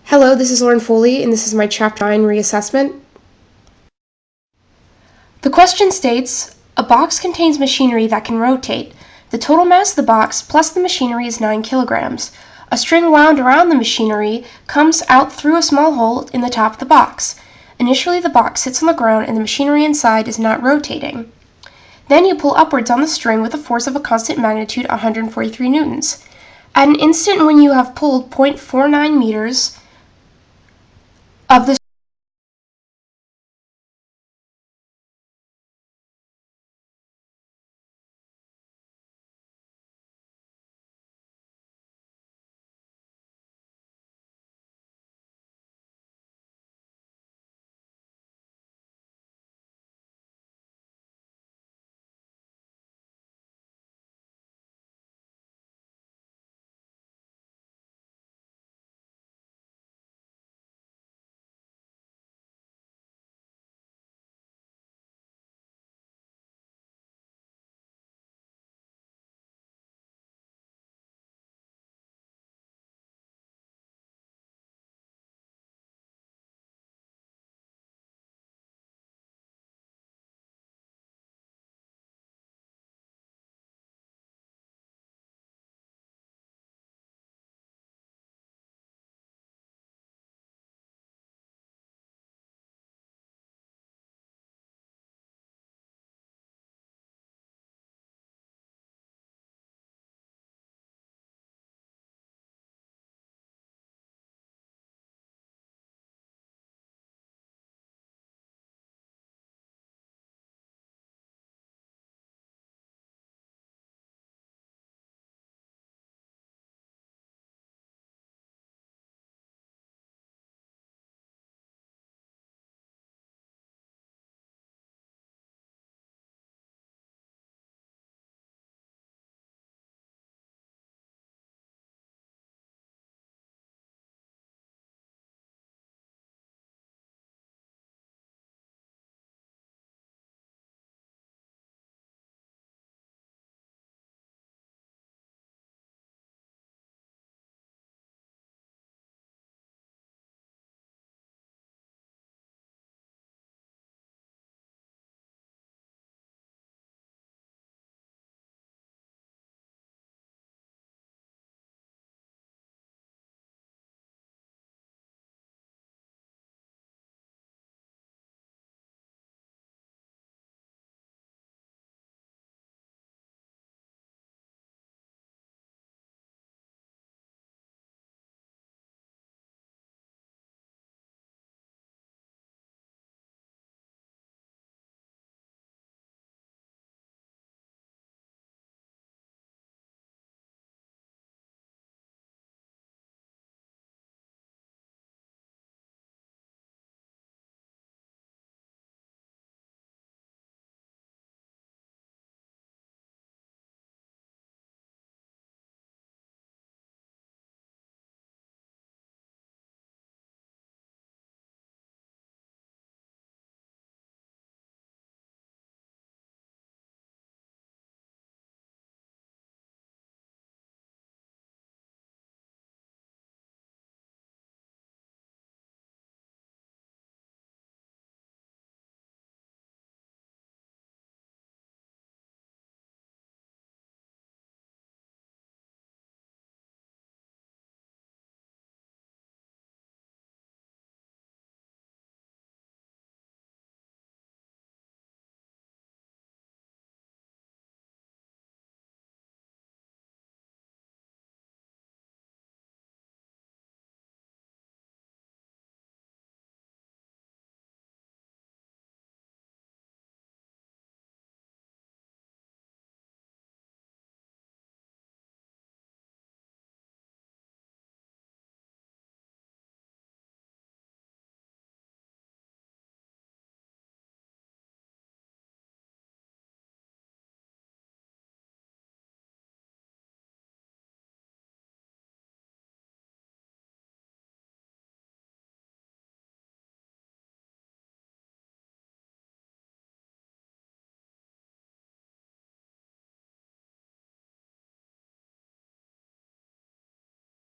Hello, this is Lauren Foley, and this is my Chapter 9 Reassessment. The question states, a box contains machinery that can rotate. The total mass of the box plus the machinery is 9 kilograms. A string wound around the machinery comes out through a small hole in the top of the box. Initially, the box sits on the ground and the machinery inside is not rotating. Then you pull upwards on the string with a force of a constant magnitude 143 newtons. At an instant when you have pulled 0.49 meters of the